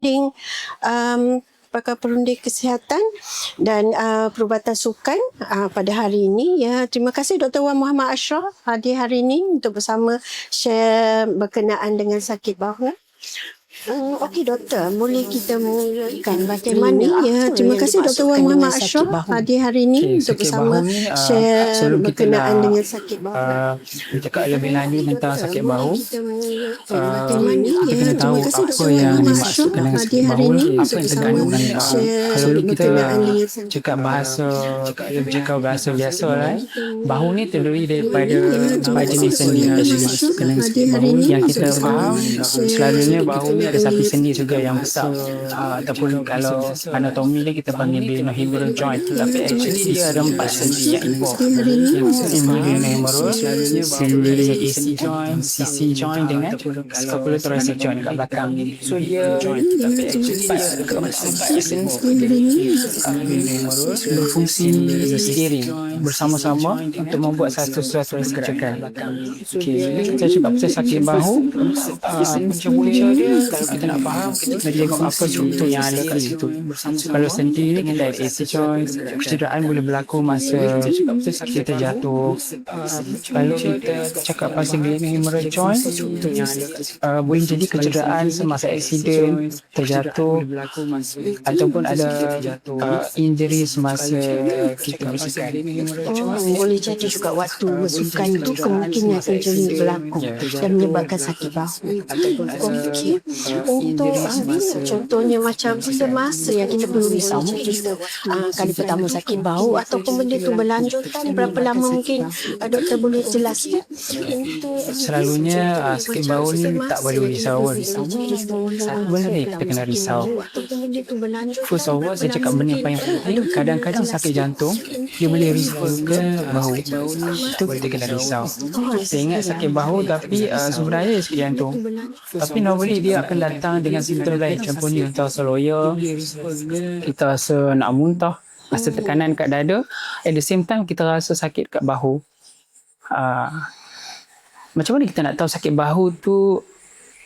perunding pakar perunding kesihatan dan perubatan sukan pada hari ini. Ya, terima kasih Dr. Wan Muhammad Ashraf hadir hari ini untuk bersama share berkenaan dengan sakit bahu. Okey doktor, boleh kita mulakan bagaimana? Ya, terima kasih Dr. Wan Muhammad Ashraf hadir hari ini untuk bersama share berkenaan dengan sakit bahu. Cakap lebih lanjut tentang sakit bahu. Kita kena tahu apa yang dimaksudkan dengan sakit bahu, apa yang terkandung dalam bahu. Kalau kita cakap bahasa biasa lah, bahu ni terdiri daripada empat jenis sendi dengan sakit bahu yang kita faham. Selalunya bahu ni ada satu sendi juga yang besar, ataupun kalau anatomi ni kita panggil glenohumeral joint, tapi actually dia ada empat sendi yang involved. Yang glenohumeral, selalunya AC joint, CC joint dengan scapulothoracic joint kat belakang. So dia tapi actually dia ada empat sendi berfungsi steering bersama-sama untuk membuat satu gerakan. Okey, kita cakap pasal sakit bahu, punca-punca dia kalau kita nak faham, kita kena tengok apa contoh yang ada kat situ. Kalau sendi ni kita ada AC joint, kecederaan boleh berlaku masa kita jatuh. Kalau kita cakap pasal glenohumeral joint, boleh jadi kecederaan semasa aksiden, terjatuh, ataupun ada injury semasa kita bersukan. Boleh jadi juga waktu bersukan itu kemungkinan injury berlaku dan menyebabkan sakit bahu. Okey, untuk contohnya macam semasa yang kita perlu risau, mungkin kita kali pertama sakit bahu ataupun benda tu berlanjutan, berapa lama mungkin doktor boleh jelaskan? Selalunya sakit bahu ni tak perlu risau pun. Satu benda ni kita kena risau. First of all, saya cakap benda yang paling penting, kadang-kadang sakit jantung dia boleh risau ke bahu. Itu kita kena risau. Saya ingat sakit bahu tapi sebenarnya sakit jantung. Tapi normally dia akan datang dengan simptom lain. Contohnya kita rasa loya, kita rasa nak muntah, rasa tekanan kat dada. At the same time kita rasa sakit kat bahu. Macam mana kita nak tahu sakit bahu tu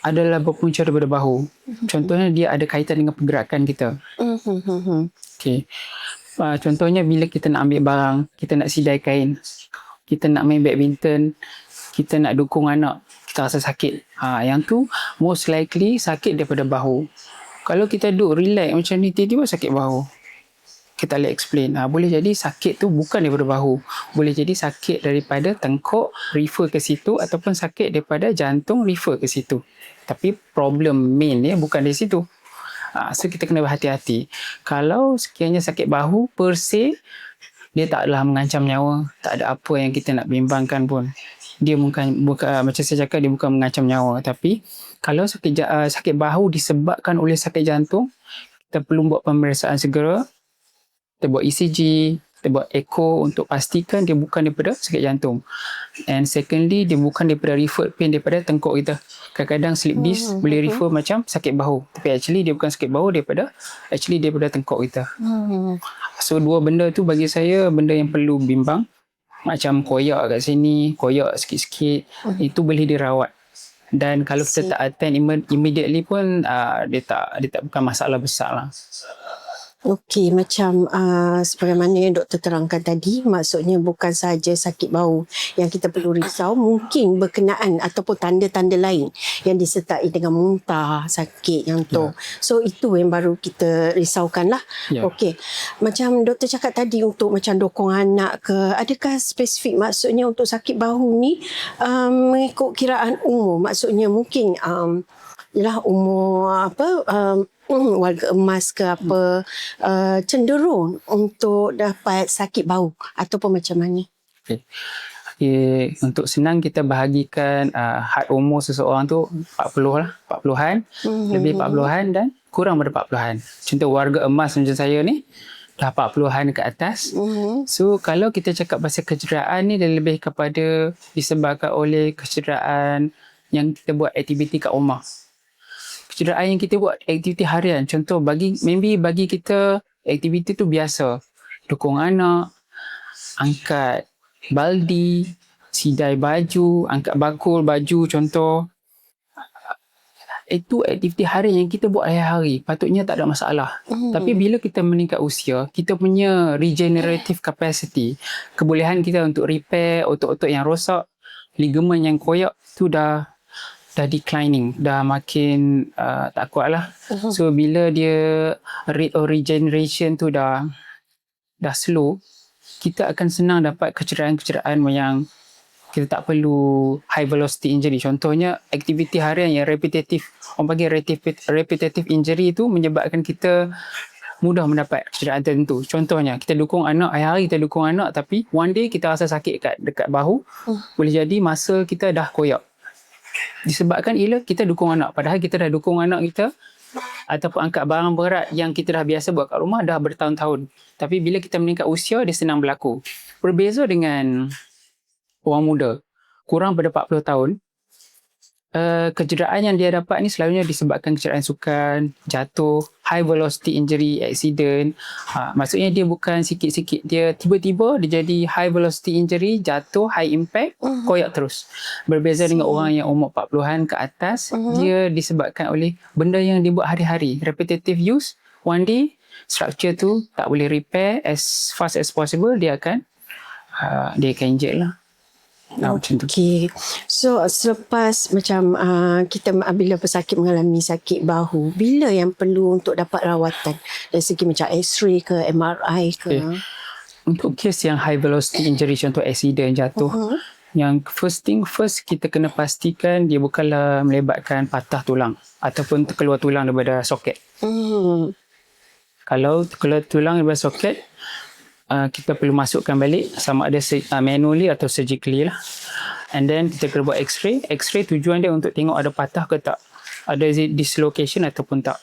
adalah berpunca daripada bahu? Contohnya dia ada kaitan dengan pergerakan kita. Okay. Contohnya bila kita nak ambil barang, kita nak sidai kain, kita nak main badminton, kita nak dukung anak, kita rasa sakit. Yang tu most likely sakit daripada bahu. Kalau kita duduk relax macam ni, tiba-tiba sakit bahu, kita boleh explain. Boleh jadi sakit tu bukan daripada bahu. Boleh jadi sakit daripada tengkuk, refer ke situ, ataupun sakit daripada jantung, refer ke situ. Tapi problem main dia bukan di situ. So kita kena berhati-hati. Kalau sekiranya sakit bahu per se, dia taklah mengancam nyawa. Tak ada apa yang kita nak bimbangkan pun. Dia bukan macam saya cakap, dia bukan mengancam nyawa. Tapi kalau sakit bahu disebabkan oleh sakit jantung, kita perlu buat pemeriksaan segera. Kita buat ECG, kita buat echo untuk pastikan dia bukan daripada sakit jantung. And secondly, dia bukan daripada referred pain daripada tengkuk kita. Kadang-kadang slip disc boleh refer macam sakit bahu. Tapi actually dia bukan sakit bahu, daripada tengkuk kita. So dua benda tu bagi saya benda yang perlu bimbang. Macam koyak kat sini, koyak sikit-sikit, itu boleh dirawat. Dan kalau kita tak attend immediately pun, dia tak bukan masalah besar lah. Okey, macam sebagaimana yang doktor terangkan tadi, maksudnya bukan sahaja sakit bahu yang kita perlu risau, mungkin berkenaan ataupun tanda-tanda lain yang disertai dengan muntah, sakit jantung. So itu yang baru kita risaukan lah. Okey, macam doktor cakap tadi untuk macam dokong anak ke, adakah spesifik maksudnya untuk sakit bahu ni mengikut kiraan umur? Maksudnya mungkin ialah umur warga emas ke apa, cenderung untuk dapat sakit bahu ataupun macam mana? Untuk senang kita bahagikan had umur seseorang tu 40 lah, 40-an, lebih 40-an dan kurang pada 40-an. Contoh warga emas macam saya ni dah 40-an ke atas. So kalau kita cakap pasal kecederaan ni, dia lebih kepada disebabkan oleh kecederaan yang kita buat aktiviti kat rumah. Kecederaan yang kita buat aktiviti harian. Contoh bagi kita aktiviti tu biasa. Dukung anak, angkat baldi, sidai baju, angkat bakul baju contoh. itu aktiviti harian yang kita buat hari-hari, patutnya tak ada masalah. Tapi bila kita meningkat usia, kita punya regenerative capacity, kebolehan kita untuk repair otot-otot yang rosak, ligamen yang koyak tu dah declining, dah makin tak kuat lah. So bila dia rate of regeneration tu dah slow, kita akan senang dapat kecederaan-kecederaan yang kita tak perlu high velocity injury. Contohnya aktiviti harian yang repetitif, orang panggil repetitive injury tu menyebabkan kita mudah mendapat kecederaan tertentu. Contohnya kita dukung anak, hari-hari kita dukung anak, tapi one day kita rasa sakit dekat bahu, boleh jadi muscle kita dah koyak. Disebabkan ialah kita dukung anak, padahal kita dah dukung anak kita ataupun angkat barang berat yang kita dah biasa buat kat rumah dah bertahun-tahun. Tapi bila kita meningkat usia, dia senang berlaku. Berbeza dengan orang muda, kurang pada 40 tahun, kecederaan yang dia dapat ni selalunya disebabkan kecederaan sukan, jatuh, high velocity injury, accident. Maksudnya dia bukan sikit-sikit, dia tiba-tiba dia jadi high velocity injury, jatuh, high impact, koyak terus. Berbeza dengan orang yang umur 40-an ke atas, dia disebabkan oleh benda yang dia buat hari-hari, repetitive use. One day structure tu tak boleh repair as fast as possible, dia akan inject lah. Macam tu. Okay. So selepas macam kita bila pesakit mengalami sakit bahu, bila yang perlu untuk dapat rawatan dari segi macam X-ray ke MRI ke? Okay. Untuk kes yang high velocity injury, contoh accident, jatuh, yang first kita kena pastikan dia bukanlah melibatkan patah tulang ataupun terkeluar tulang daripada soket. Kalau terkeluar tulang daripada soket, kita perlu masukkan balik sama ada manually atau surgically lah. And then kita kena buat X-ray. X-ray tujuan dia untuk tengok ada patah ke tak, ada dislocation ataupun tak.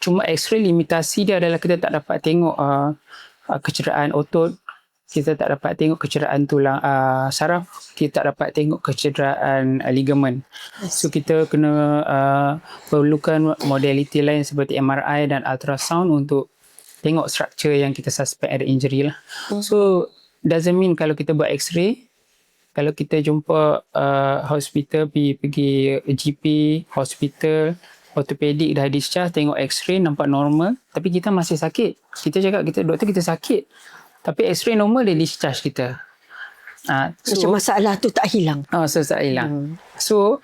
Cuma X-ray limitasi dia adalah kita tak dapat tengok kecederaan otot, kita tak dapat tengok kecederaan tulang saraf, kita tak dapat tengok kecederaan ligamen. So kita kena perlukan modaliti lain seperti MRI dan ultrasound untuk tengok struktur yang kita suspect ada injury lah. So doesn't mean kalau kita buat X-ray, kalau kita jumpa hospital, pergi GP, hospital, ortopedik dah discharge, tengok X-ray nampak normal, tapi kita masih sakit. Kita cakap, doktor kita sakit, tapi X-ray normal, dia discharge kita. Macam masalah tu tak hilang. Tak hilang. So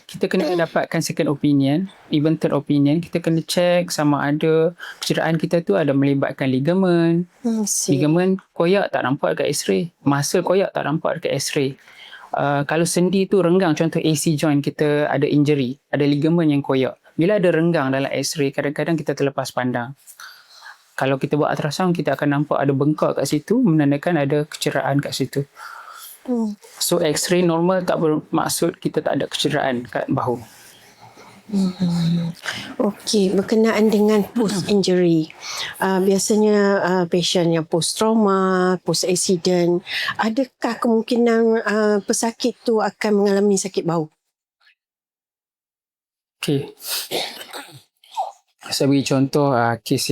kita kena dapatkan second opinion, even third opinion. Kita kena check sama ada kecederaan kita tu ada melibatkan ligamen. Ligamen koyak tak nampak dekat X-ray, muscle koyak tak nampak dekat X-ray. Kalau sendi tu renggang, contoh AC joint kita ada injury, ada ligamen yang koyak. Bila ada renggang dalam X-ray, kadang-kadang kita terlepas pandang. Kalau kita buat ultrasound, kita akan nampak ada bengkak kat situ, menandakan ada kecederaan kat situ. So X-ray normal tak bermaksud kita tak ada kecederaan kat bahu. Okey, berkenaan dengan post injury, biasanya patient yang post trauma, post accident, adakah kemungkinan pesakit tu akan mengalami sakit bahu? Okey, saya bagi contoh kes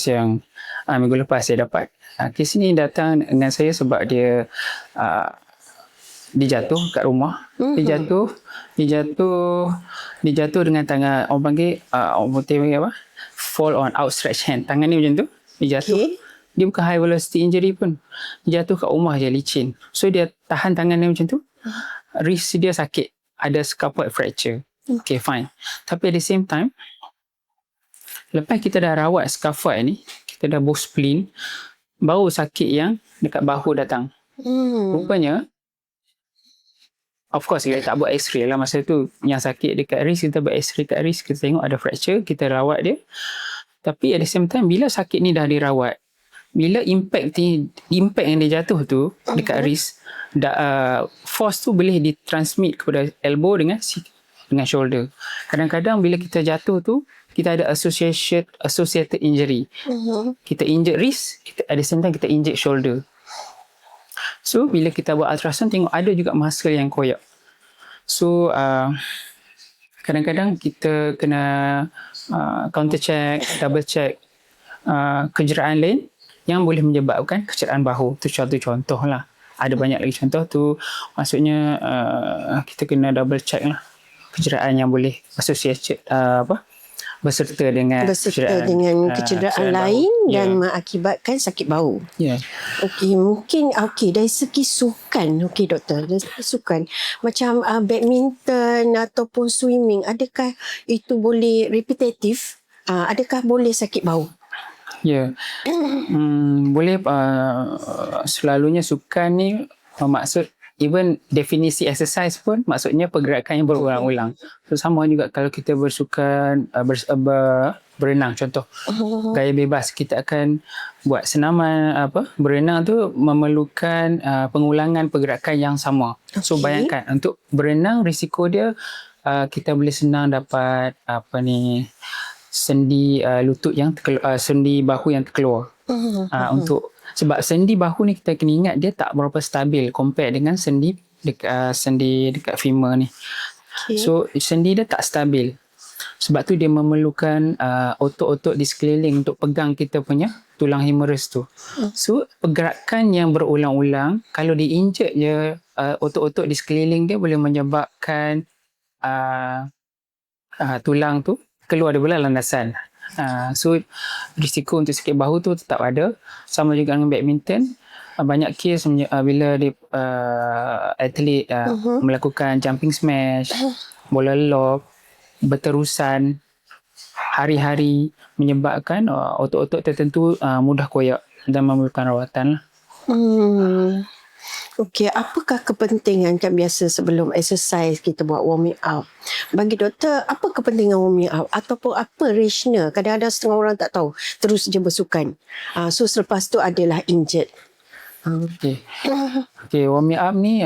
yang minggu lepas saya dapat. Kes ni datang dengan saya sebab dia jatuh kat rumah. Dia jatuh dengan tangan, orang panggil fall on outstretched hand. Tangan ni macam tu, dia jatuh. Okay. Dia bukan high velocity injury pun. Dia jatuh kat rumah je, licin. So dia tahan tangan dia macam tu. Wrist dia sakit, ada scapula fracture. Okay, fine. Tapi at the same time, lepas kita dah rawat scapula ni, kita dah boost spleen, baru sakit yang dekat bahu datang. Rupanya, of course kita tak buat X-ray lah masa tu. Yang sakit dekat wrist, kita buat X-ray kat wrist, kita tengok ada fracture, kita rawat dia. Tapi at the same time, bila sakit ni dah dirawat, bila impact yang dia jatuh tu dekat wrist, force tu boleh ditransmit kepada elbow dengan shoulder. Kadang-kadang bila kita jatuh tu, kita ada associated injury. Kita inject wrist, at the same time kita inject shoulder. So bila kita buat ultrasound, tengok ada juga muscle yang koyak. So kadang-kadang kita kena counter check, double check kecederaan lain yang boleh menyebabkan kecederaan bahu. Itu contoh lah. Ada banyak lagi contoh tu. Maksudnya kita kena double check lah kecederaan yang boleh berserta dengan kecederaan lain dan mengakibatkan sakit bahu. Okey, mungkin dari segi sukan, doktor, dari segi sukan macam badminton ataupun swimming, adakah itu boleh repetitif? Adakah boleh sakit bahu? Boleh. Selalunya sukan ni maksud even definisi exercise pun maksudnya pergerakan yang berulang-ulang. So sama juga kalau kita bersukan berenang contoh. Gaya bebas kita akan buat senaman berenang tu memerlukan pengulangan pergerakan yang sama. So bayangkan untuk berenang risiko dia kita boleh senang dapat sendi lutut yang sendi bahu yang terkeluar. Sebab sendi bahu ni kita kena ingat dia tak berapa stabil compare dengan sendi dekat femur ni. So sendi dia tak stabil. Sebab tu dia memerlukan otot-otot di sekeliling untuk pegang kita punya tulang humerus tu. So pergerakan yang berulang-ulang kalau diinjek je otot-otot di sekeliling dia boleh menyebabkan tulang tu keluar daripada landasan. So risiko untuk sakit bahu tu tetap ada. Sama juga dengan badminton. Banyak kes bila atlet melakukan jumping smash, bola lob berterusan hari-hari menyebabkan otot-otot tertentu mudah koyak dan memerlukan rawatan lah. Okey, apakah kepentingan kan biasa sebelum exercise kita buat warming up? Bagi doktor, apa kepentingan warming up ataupun apa rasional? Kadang-kadang setengah orang tak tahu, terus je bersukan. So selepas tu adalah injured. Okey, warming up ni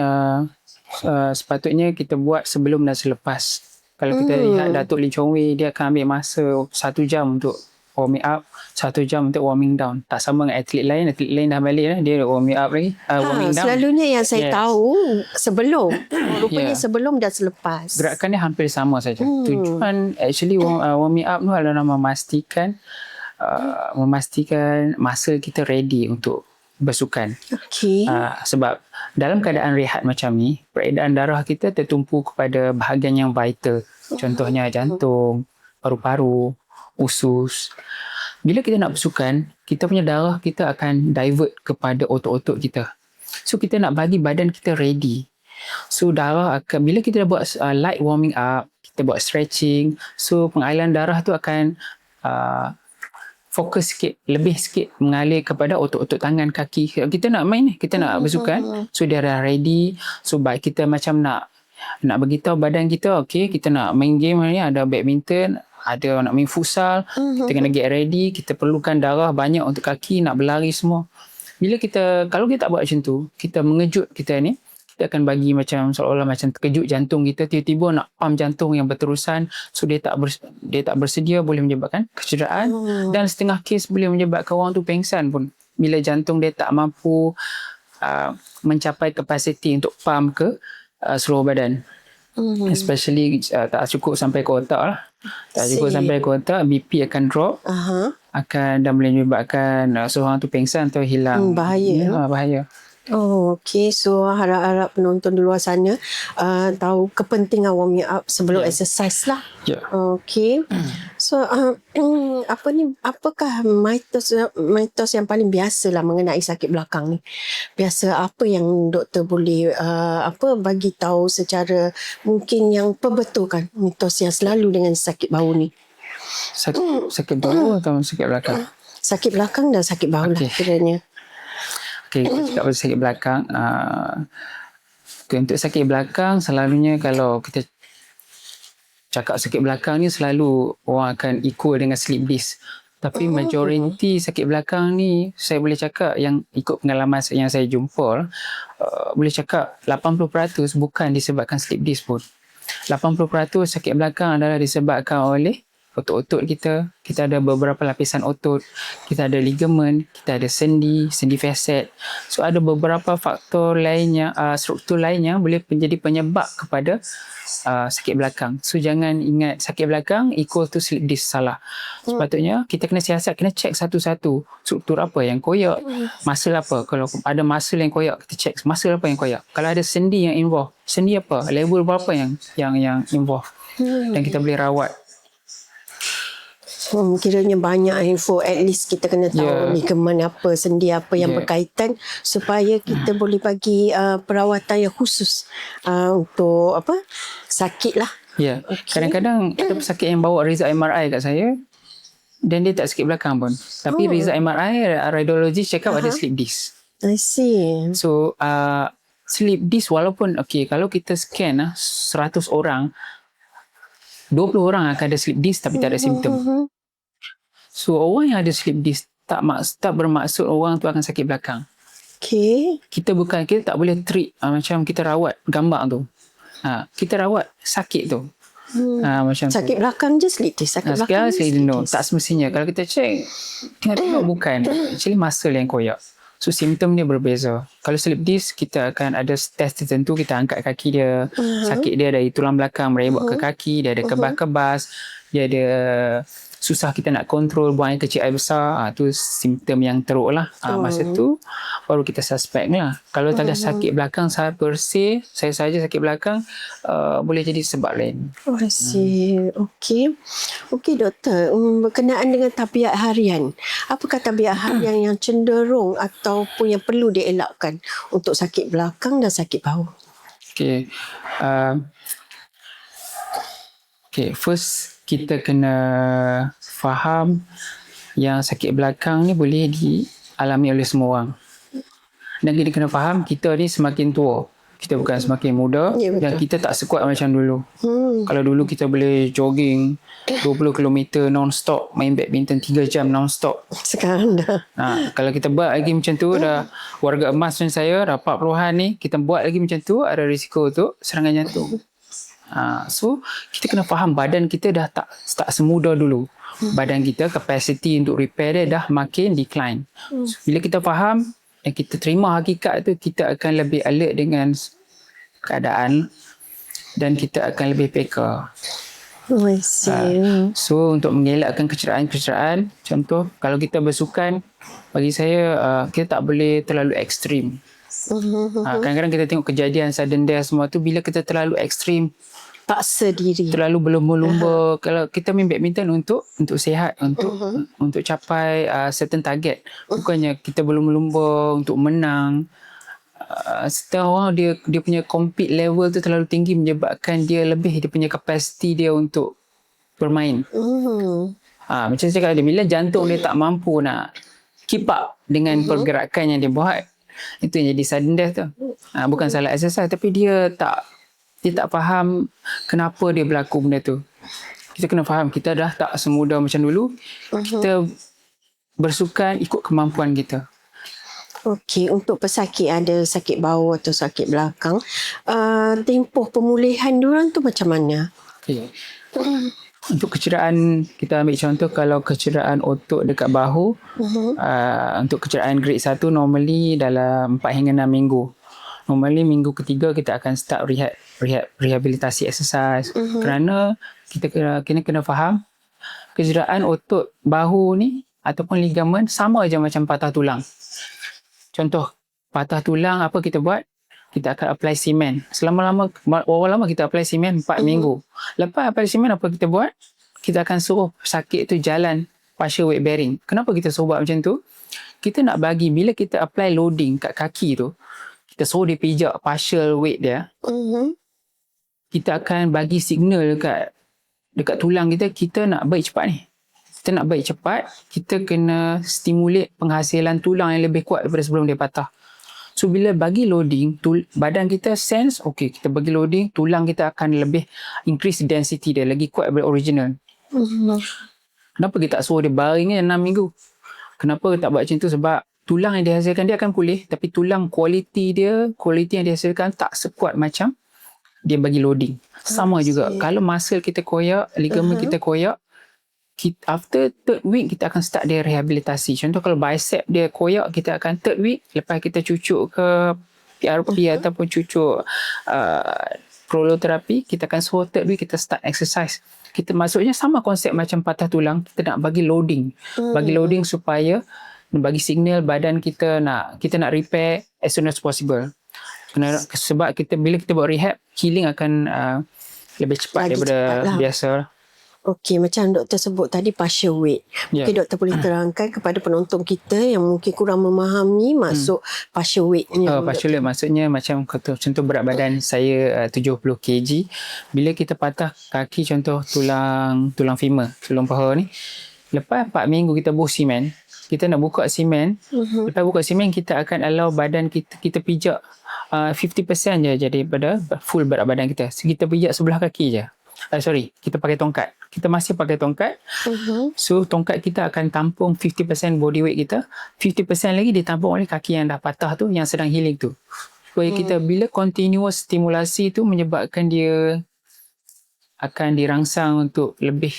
sepatutnya kita buat sebelum dan selepas. Kalau kita lihat Datuk Lee Chong Wei, dia akan ambil masa 1 jam untuk warming up, 1 jam untuk warming down. Tak sama dengan atlet lain dah balik dia warming up lagi, warming down. Selalunya yang saya tahu sebelum, rupanya sebelum dan selepas. Gerakan dia hampir sama saja. Tujuan actually warming up tu adalah memastikan masa kita ready untuk bersukan. Sebab dalam keadaan rehat macam ni, peredaran darah kita tertumpu kepada bahagian yang vital. Contohnya jantung, paru-paru, usus. Bila kita nak bersukan, kita punya darah kita akan divert kepada otot-otot kita. So kita nak bagi badan kita ready. So darah akan, bila kita dah buat light warming up, kita buat stretching, so pengaliran darah tu akan fokus sikit, lebih sikit mengalir kepada otot-otot tangan, kaki. Kita nak main ni, kita nak bersukan, so dia dah ready. So baik kita macam nak beritahu badan kita, okay, kita nak main game ni, ada badminton, ada nak main futsal, kita kena get ready, kita perlukan darah banyak untuk kaki, nak berlari semua. Kalau kita tak buat macam tu, kita mengejut kita ni, kita akan bagi macam seolah-olah macam terkejut jantung kita, tiba-tiba nak pump jantung yang berterusan, so dia tak bersedia, boleh menyebabkan kecederaan dan setengah kes boleh menyebabkan orang tu pengsan pun bila jantung dia tak mampu mencapai kapasiti untuk pump ke seluruh badan. Especially tak cukup sampai ke otak lah. Tak cukup sampai ke otak, BP akan drop, dan boleh menyebabkan seorang tu pengsan atau hilang. Bahaya. Okey, so harap-harap penonton di luar sana tahu kepentingan warming up sebelum exercise lah. Okey. So apakah mitos yang paling biasa lah mengenai sakit belakang ni? Biasa apa yang doktor boleh bagi tahu secara mungkin yang perbetulkan mitos yang selalu dengan sakit bahu ni? Sakit bahu atau sakit belakang? Sakit belakang dan sakit bahu lah kiranya. Kita cakap pasal sakit belakang. Untuk sakit belakang, selalunya kalau kita cakap sakit belakang ni, selalu orang akan ikut dengan slip disc. Tapi majoriti sakit belakang ni, saya boleh cakap yang ikut pengalaman yang saya jumpa, boleh cakap 80% bukan disebabkan slip disc pun. 80% sakit belakang adalah disebabkan oleh otot-otot kita. Kita ada beberapa lapisan otot. Kita ada ligamen, kita ada sendi, sendi facet. So ada beberapa faktor lainnya, struktur lainnya boleh menjadi penyebab kepada sakit belakang. So jangan ingat sakit belakang equal to slip disc, salah. Sepatutnya kita kena siasat, kena check satu-satu. Struktur apa yang koyak, muscle apa. Kalau ada muscle yang koyak, kita check muscle apa yang koyak. Kalau ada sendi yang involve, sendi apa, level berapa yang involve. Dan kita boleh rawat. Kiranya banyak info, at least kita kena tahu ligamen apa, sendi apa yang berkaitan, supaya kita boleh bagi perawatan yang khusus untuk sakit lah. Ya, kadang-kadang ada pesakit yang bawa result MRI kat saya dan dia tak sakit belakang pun. Tapi result MRI, radiologist cakap ada slip disc. I see. So, slip disc walaupun, kalau kita scan 100 orang, 20 orang akan ada slip disc tapi tak ada simptom. So, orang yang ada slip disc tak bermaksud orang tu akan sakit belakang. Kita tak boleh treat macam kita rawat gambar tu. Kita rawat sakit tu. Macam sakit belakang je slip disc. Sakit belakang je slip disc. Tak semestinya. Kalau kita check, tengok bukan. Actually muscle yang koyak. So simptom dia berbeza. Kalau slip disc, kita akan ada test tertentu. Kita angkat kaki dia. Sakit dia dari tulang belakang merebak ke kaki. Dia ada kebas-kebas. Dia ada susah kita nak kontrol, buang air kecil, air besar. Tu simptom yang teruk lah. Masa tu baru kita suspect lah. Kalau tak ada sakit belakang per se, saya saja sakit belakang, boleh jadi sebab lain. I see. Okey doktor, berkenaan dengan tabiat harian, apakah tabiat harian yang cenderung ataupun yang perlu dielakkan untuk sakit belakang dan sakit bahu? First kita kena faham yang sakit belakang ni boleh dialami oleh semua orang. Dan kita kena faham kita ni semakin tua. Kita bukan semakin muda dan kita tak sekuat macam dulu. Kalau dulu kita boleh jogging 20 km non-stop, main badminton 3 jam non-stop. Sekarang dah. Kalau kita buat lagi macam tu, dah warga emas macam saya, dah 40-an ni, kita buat lagi macam tu, ada risiko untuk serangan jantung. So kita kena faham badan kita dah tak semudah dulu. Badan kita capacity untuk repair dia dah makin decline. So, bila kita faham dan kita terima hakikat tu, kita akan lebih alert dengan keadaan dan kita akan lebih peka. I see. So untuk mengelakkan kecederaan-kecederaan, contoh kalau kita bersukan, bagi saya kita tak boleh terlalu ekstrim. Kadang-kadang kita tengok kejadian sudden death semua tu, bila kita terlalu ekstrim, paksa diri, terlalu berlumba-lumba. Kalau kita main badminton untuk sihat, untuk capai certain target, bukannya kita berlumba-lumba untuk menang. Setengah orang dia punya compete level tu terlalu tinggi, menyebabkan dia punya capacity dia untuk bermain. Macam saya cakap tadi, bila jantung dia tak mampu nak keep up dengan pergerakan yang dia buat, itu yang jadi sudden death tu. Bukan salah exercise, tapi dia tak faham kenapa dia berlaku benda tu. Kita kena faham kita dah tak semudah macam dulu. Kita bersukan ikut kemampuan kita. Okey, untuk pesakit ada sakit bahu atau sakit belakang, tempoh pemulihan diorang tu macam mana? Untuk kecederaan, kita ambil contoh kalau kecederaan otot dekat bahu, untuk kecederaan grade 1 normally dalam 4 hingga 6 minggu. Normally minggu ketiga kita akan start rehabilitasi exercise. Kerana kita kena faham kecederaan otot bahu ni ataupun ligamen sama aja macam patah tulang. Contoh patah tulang, apa kita buat? Kita akan apply semen. Berapa lama kita apply semen? 4 minggu. Lepas apply semen, apa kita buat? Kita akan suruh sakit tu jalan partial weight bearing. Kenapa kita suruh buat macam tu? Kita nak bagi, bila kita apply loading kat kaki tu, kita suruh dia pijak partial weight dia, kita akan bagi signal dekat tulang kita, kita nak baik cepat ni. Kita nak baik cepat, kita kena stimulate penghasilan tulang yang lebih kuat daripada sebelum dia patah. So bila bagi loading, badan kita sense, kita bagi loading, tulang kita akan lebih increase density dia, lagi kuat daripada original. Kenapa kita tak suruh dia baring 6 minggu? Kenapa tak buat macam tu? Sebab tulang yang dihasilkan dia akan pulih, tapi tulang kualiti yang dihasilkan tak sekuat macam dia bagi loading. Sama juga, kalau muscle kita koyak, ligamen kita koyak, after third week kita akan start dia rehabilitasi. Contoh kalau bicep dia koyak, kita akan third week lepas kita cucuk ke PRP ataupun cucuk proloterapi, kita akan suruh third week kita start exercise. Kita maksudnya sama konsep macam patah tulang, kita nak bagi loading. Bagi loading supaya bagi signal badan kita nak repair as soon as possible. Sebab bila kita buat rehab, healing akan lebih cepat daripada biasa. Okey, macam doktor sebut tadi partial weight. Mungkin doktor boleh terangkan kepada penonton kita yang mungkin kurang memahami maksud partial weight ni. Partial weight maksudnya macam contoh berat badan saya 70 kg. Bila kita patah kaki, contoh tulang femur, tulang paha ni, lepas 4 minggu kita buh simen, kita nak buka simen, lepas buka simen kita akan allow badan kita pijak 50% je daripada full berat badan kita. Kita pijak sebelah kaki je. Kita pakai tongkat. Kita masih pakai tongkat. So tongkat kita akan tampung 50% body weight kita. 50% lagi ditampung oleh kaki yang dah patah tu, yang sedang healing tu. Supaya kita bila continuous stimulasi tu menyebabkan dia akan dirangsang untuk lebih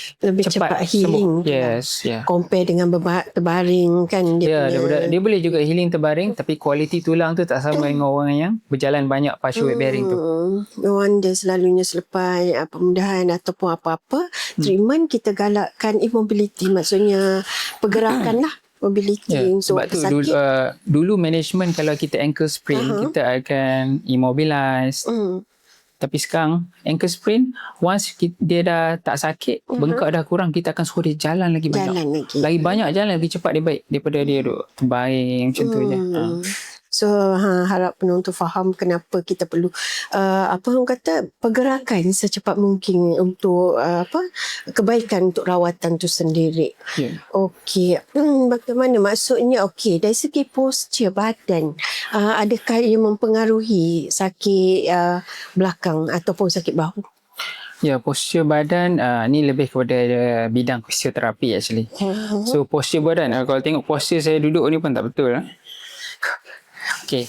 cepat healing. Yes, compare dengan terbaring kan dia boleh juga healing terbaring, tapi kualiti tulang tu tak sama dengan orang yang berjalan banyak partial weight bearing tu. No wonder selalunya selepas pemudahan ataupun apa-apa treatment, kita galakkan immobility, maksudnya pergerakan lah, mobility untuk sebab tu sakit. Dulu management kalau kita ankle sprain, kita akan immobilize. Tapi sekarang ankle sprain, once dia dah tak sakit, bengkak dah kurang, kita akan suruh dia jalan lagi banyak. Lagi banyak jalan, lagi cepat dia baik daripada dia duduk terbaring macam tu je. So harap penonton faham kenapa kita perlu orang kata pergerakan secepat mungkin untuk kebaikan untuk rawatan tu sendiri. Okey, bagaimana maksudnya? Okey, dari segi postur badan, adakah ia mempengaruhi sakit belakang ataupun sakit bahu? Ya, postur badan ni lebih kepada bidang fisioterapi actually. So postur badan, kalau tengok postur saya duduk ni pun tak betul. Okay.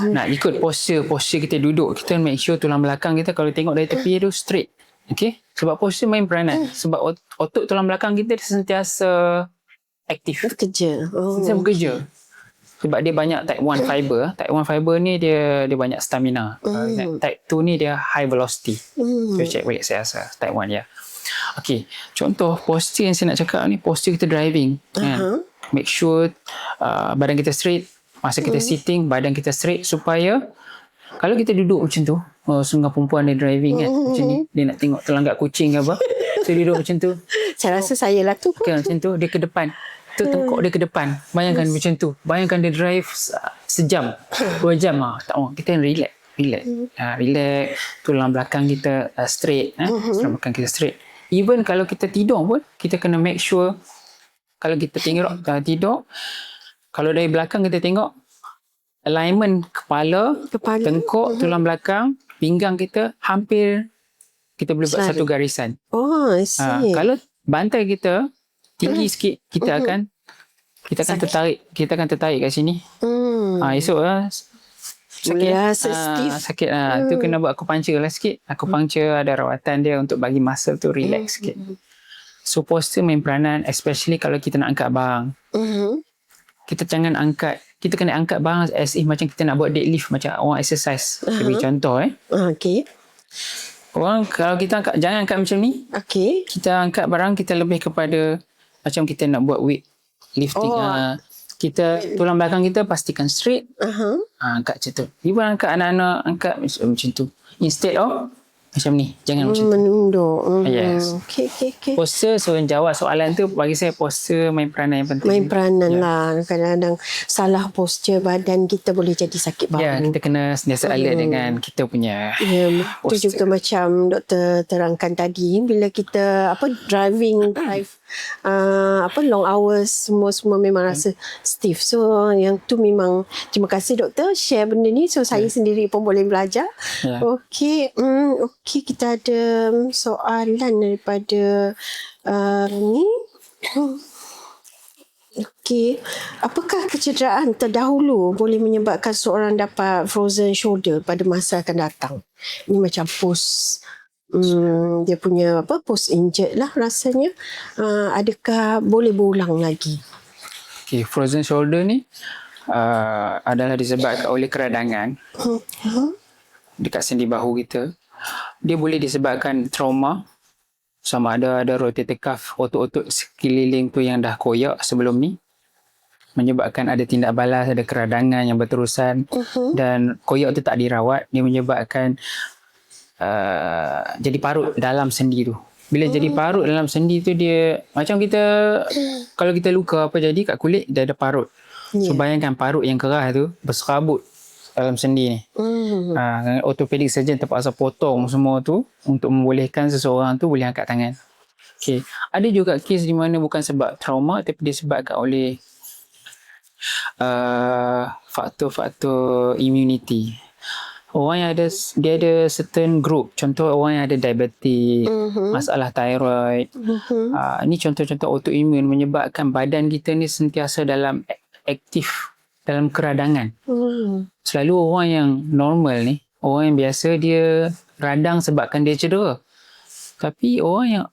Nak ikut postur kita duduk, kita make sure tulang belakang kita kalau tengok dari tepi tu straight. Okay. Sebab postur main peranan. Sebab otot tulang belakang kita dia sentiasa aktif. Sentiasa bekerja. Sebab dia banyak type 1 fiber. Type 1 fiber ni dia banyak stamina. Type 2 ni dia high velocity. So check balik saya rasa. Type 1 ya. Okay. Contoh postur yang saya nak cakap ni, postur kita driving. Make sure badan kita straight. Masa kita sitting, badan kita straight supaya kalau kita duduk macam tu, sungguh perempuan dia driving kan, macam ni, dia nak tengok terlanggar kucing ke apa, so duduk macam tu. Saya rasa saya lah tu. Okay, macam tu, dia ke depan. Tu tengkok dia ke depan. Bayangkan macam tu. Bayangkan dia drive sejam, 2 jam. Tak mahu. Kita relax. Relax. Tulang belakang kita straight. Tulang belakang kita straight. Even kalau kita tidur pun, kita kena make sure kalau kita tidur, kalau dari belakang kita tengok alignment kepala, tengkuk, tulang belakang, pinggang kita hampir kita boleh buat satu garisan. I see. Kalau bantai kita tinggi sikit, kita akan tertarik kat sini. Esok sakit tu kena buat acupuncture lah sikit. Acupuncture ada rawatan dia untuk bagi muscle tu relax sikit. So posture main peranan, especially kalau kita nak angkat barang. Kita kena angkat barang as if macam kita nak buat deadlift, macam orang exercise. Bagi contoh Okay. Orang kalau kita angkat, jangan angkat macam ni. Okay. Kita angkat barang, kita lebih kepada macam kita nak buat weight lifting. Kita tulang belakang kita pastikan straight. Angkat macam tu. Even angkat anak-anak, angkat macam tu. Instead of macam ni. Jangan macam tu. Menunduk. Yes. Okay. Posture, so jawab soalan tu, bagi saya posture main peranan yang penting. Main peranan lah. Kadang-kadang salah posture badan kita boleh jadi sakit bahu. Ya, kita kena sentiasa alert dengan kita punya itu juga macam doktor terangkan tadi, bila kita drive long hours, semua memang rasa stiff. So yang tu memang, terima kasih doktor share benda ni, so saya sendiri pun boleh belajar. Okey, kita ada soalan daripada ni. Okey, apakah kecederaan terdahulu boleh menyebabkan seorang dapat frozen shoulder pada masa akan datang? Ini macam post Dia punya post injured lah rasanya. Adakah boleh berulang lagi? Okay, frozen shoulder ni adalah disebabkan oleh keradangan dekat sendi bahu kita. Dia boleh disebabkan trauma, sama ada rotator cuff, otot-otot sekeliling tu yang dah koyak sebelum ni, menyebabkan ada tindak balas, ada keradangan yang berterusan, dan koyak tu tak dirawat, dia menyebabkan jadi parut dalam sendi tu. Bila jadi parut dalam sendi tu, dia macam kita kalau kita luka apa jadi kat kulit, dia ada parut. So bayangkan parut yang keras tu berserabut dalam sendi ni. Orthopedic surgeon terpaksa potong semua tu untuk membolehkan seseorang tu boleh angkat tangan. Okay. Ada juga kes di mana bukan sebab trauma, tapi disebabkan oleh faktor-faktor immunity. Orang yang dia ada certain group, contoh orang yang ada diabetik, masalah thyroid. Ni contoh-contoh autoimmune menyebabkan badan kita ni sentiasa dalam aktif, dalam keradangan. Selalu orang yang normal ni, orang yang biasa, dia radang sebabkan dia cedera. Tapi orang yang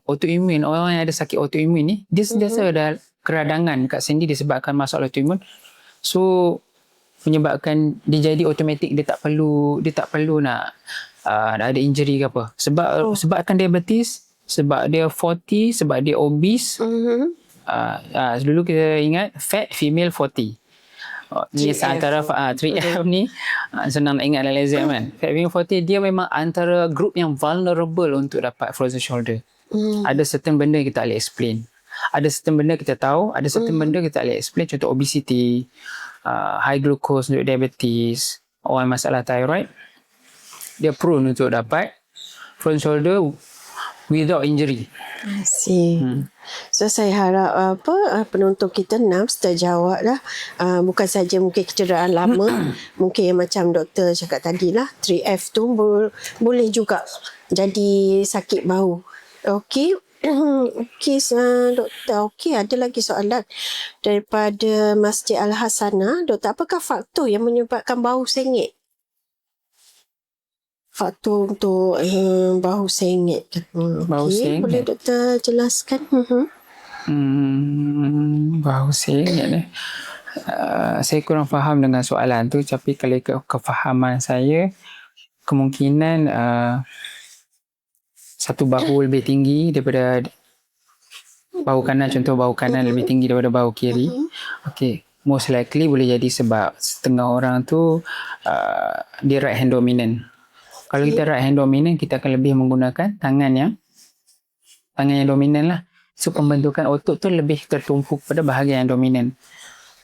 autoimmune, orang yang ada sakit autoimmune ni, dia sentiasa ada keradangan kat sendi disebabkan masalah autoimmune. So menyebabkan dia jadi automatik, dia tak perlu nak ada injury ke apa. Sebabkan diabetes, sebab dia 40, sebab dia obese. Dulu kita ingat fat female 40. Ni antara 3F ni senang nak ingat dalam exam kan. Fat female 40, dia memang antara group yang vulnerable untuk dapat frozen shoulder. Ada certain benda kita tak boleh explain. Ada certain benda kita tahu, ada certain benda kita tak boleh explain. Contoh obesity, high glucose untuk diabetes, orang masalah thyroid, dia prone untuk dapat frozen shoulder without injury. I see. So saya harap penonton kita NAMS terjawab lah. Bukan saja mungkin kecederaan lama, mungkin yang macam doktor cakap tadi lah, 3F tu boleh juga jadi sakit bahu. Okey. Okey, doktor. Okey, ada lagi soalan daripada Masjid Al-Hasanah. Doktor, apakah faktor yang menyebabkan bahu sengit? Faktor untuk bahu sengit. Bahu sengit. Boleh doktor jelaskan? Bahu sengit ni. Saya kurang faham dengan soalan tu, tapi kalau kefahaman saya, kemungkinan satu bahu lebih tinggi daripada bahu kanan, contoh bahu kanan lebih tinggi daripada bahu kiri. Okay. Most likely boleh jadi sebab setengah orang tu dia right hand dominant. Kalau kita right hand dominant, kita akan lebih menggunakan tangan yang dominan lah. So pembentukan otot tu lebih tertumpuk pada bahagian yang dominan.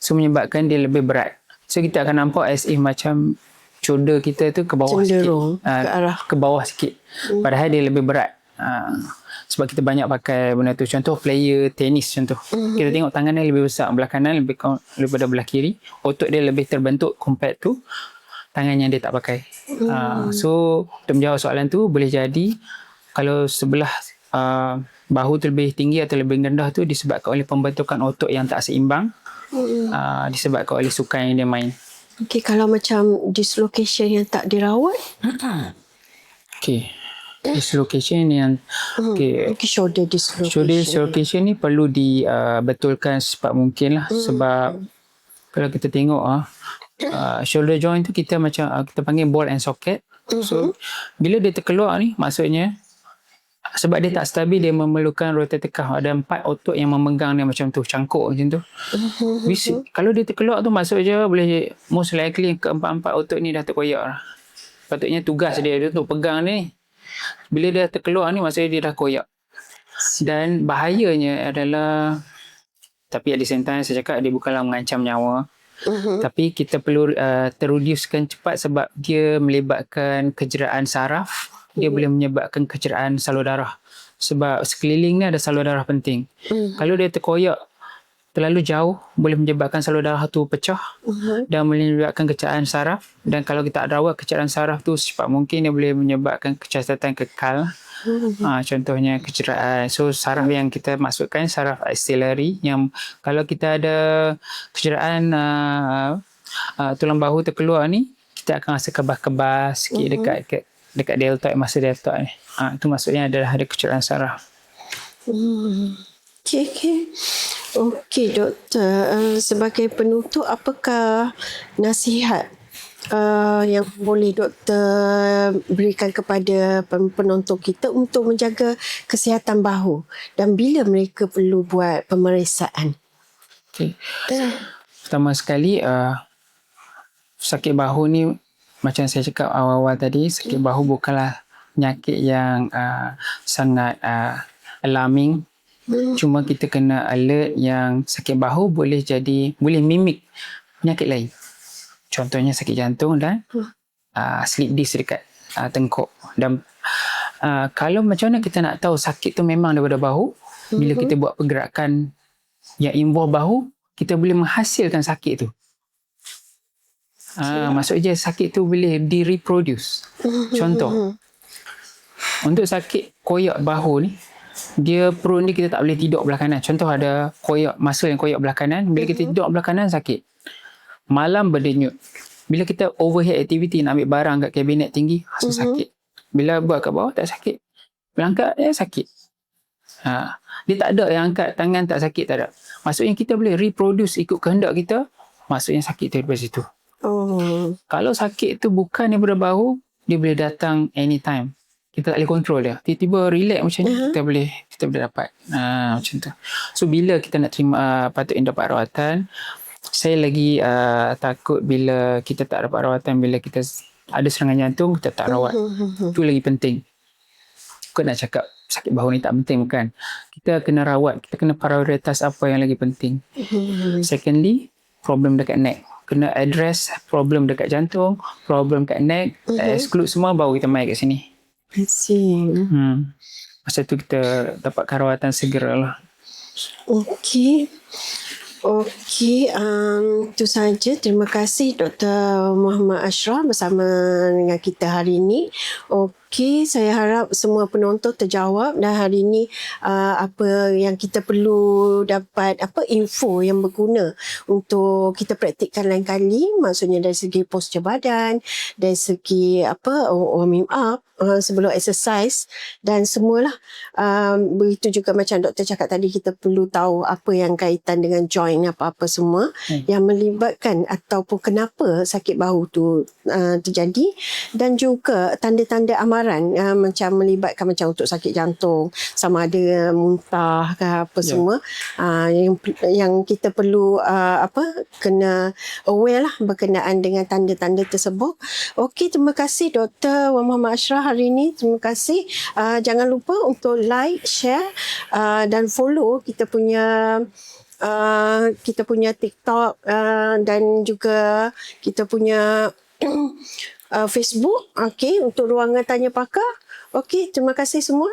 So menyebabkan dia lebih berat. So kita akan nampak as if macam shoulder kita tu ke bawah cenderung sikit. Ke bawah sikit. Padahal dia lebih berat. Sebab kita banyak pakai benda tu. Contoh player tenis contoh. Kita tengok tangan dia lebih besar. Belah kanan lebih daripada belah kiri. Otot dia lebih terbentuk compared to tangan yang dia tak pakai. So untuk menjawab soalan tu, boleh jadi kalau sebelah bahu tu lebih tinggi atau lebih rendah tu disebabkan oleh pembentukan otot yang tak seimbang. Disebabkan oleh sukan yang dia main. Okey, kalau macam dislocation yang tak dirawat? Okey. Dislocation yang shoulder dislocation. Shoulder dislocation ni perlu dibetulkan secepat mungkin lah. Sebab kalau kita tengok shoulder joint tu kita macam kita panggil ball and socket. So bila dia terkeluar ni, maksudnya sebab dia tak stabil, dia memerlukan rotator cuff. Ada 4 otot yang memegang dia macam tu, cangkuk macam tu. Kalau dia terkeluar tu, maksudnya boleh most likely keempat-empat otot ni dah terkoyak lah. Patutnya tugas dia untuk pegang ni. Bila dia terkeluar ni, maksudnya dia dah koyak. Dan bahayanya adalah, tapi at the same time saya cakap dia bukanlah mengancam nyawa. Tapi kita perlu terreducekan cepat sebab dia melibatkan kejeraan saraf. Dia boleh menyebabkan kejeraan salur darah. Sebab sekeliling ni ada salur darah penting. Kalau dia terkoyak terlalu jauh, boleh menyebabkan salur darah tu pecah dan menyebabkan kejeraan saraf. Dan kalau kita tak rawat kejeraan saraf tu secepat mungkin, dia boleh menyebabkan kecacatan kekal. Contohnya kejeraan. So saraf yang kita maksudkan saraf axillary, yang kalau kita ada kejeraan tulang bahu terkeluar ni, kita akan rasa kebas-kebas sikit dekat dekat deltoid, masa deltoid ni. Itu maksudnya adalah ada kecurangan saraf. Okey. Okey, doktor. Sebagai penutup, apakah nasihat yang boleh doktor berikan kepada penonton kita untuk menjaga kesihatan bahu dan bila mereka perlu buat pemeriksaan? Okay. Pertama sekali, sakit bahu ni macam saya cakap awal-awal tadi, sakit bahu bukanlah penyakit yang sangat alarming. Cuma kita kena alert yang sakit bahu boleh mimik penyakit lain. Contohnya sakit jantung dan slip disc dekat tengkuk. Dan kalau macam mana kita nak tahu sakit tu memang daripada bahu, bila kita buat pergerakan yang involve bahu, kita boleh menghasilkan sakit tu. Maksudnya sakit tu boleh di-reproduce. Contoh, untuk sakit koyak bahu ni, dia perut ni kita tak boleh tidur belah kanan. Contoh ada muscle yang koyak belah kanan, bila kita tidur belah kanan sakit. Malam berdenyut. Bila kita overhead activity nak ambil barang kat kabinet tinggi, rasa sakit. Bila buat kat bawah tak sakit. Bila angkat sakit. Dia tak ada yang angkat tangan tak sakit, tak ada. Maksudnya kita boleh reproduce ikut kehendak kita, maksudnya sakit tu daripada situ. Kalau sakit tu bukan daripada bahu, dia boleh datang anytime. Kita tak boleh control dia. Tiba-tiba relax macam ni, kita boleh dapat. Macam tu. So bila kita nak terima patutnya dapat rawatan, saya lagi takut bila kita tak dapat rawatan, bila kita ada serangan jantung, kita tak rawat. Itu lagi penting. Bukan nak cakap sakit bahu ni tak penting, bukan. Kita kena rawat, kita kena prioritas apa yang lagi penting. Secondly, problem dekat neck. Kena address problem dekat jantung, problem dekat neck, exclude semua, baru kita mai kat sini. I see. Masa tu kita dapatkan rawatan segeralah. Okey. Itu saja. Terima kasih Dr. Muhammad Ashraf bersama dengan kita hari ini. Okey, saya harap semua penonton terjawab dan hari ini apa yang kita perlu dapat info yang berguna untuk kita praktikkan lain kali, maksudnya dari segi postur badan, dari segi warming up sebelum exercise dan semualah. Begitu juga macam doktor cakap tadi, kita perlu tahu apa yang kaitan dengan joint apa-apa semua yang melibatkan ataupun kenapa sakit bahu tu terjadi, dan juga tanda-tanda amaran macam melibatkan macam untuk sakit jantung, sama ada muntah ke apa semua, yang kita perlu kena aware lah berkenaan dengan tanda-tanda tersebut. Okey, terima kasih Dr. Muhammad Ashraf hari ini. Terima kasih. Jangan lupa untuk like, share dan follow kita punya TikTok dan juga kita punya Facebook, okey, untuk Ruangan Tanya Pakar. Okey, terima kasih semua.